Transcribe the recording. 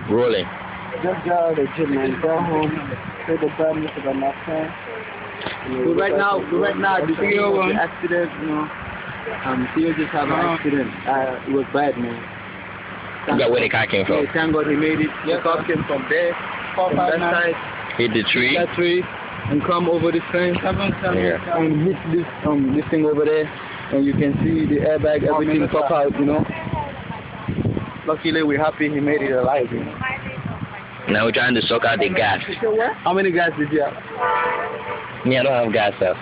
Rolling. Just got out of the gym, man. Got home, played the badminton with my friend. So right now, the Theo was the accident, you know. Theo just had an accident. It was bad, man. Forgot where the car came from. Yeah, thank God he made it. The car came from there, from that side. Hit the tree. That tree, and come over this fence, Yeah. and hit this thing over there, and you can see the airbag, everything pop out, you know. Luckily, we're happy he made it alive, you know. Now we're trying to suck out the gas. How many guys did you have? Me, I don't have gas, sir.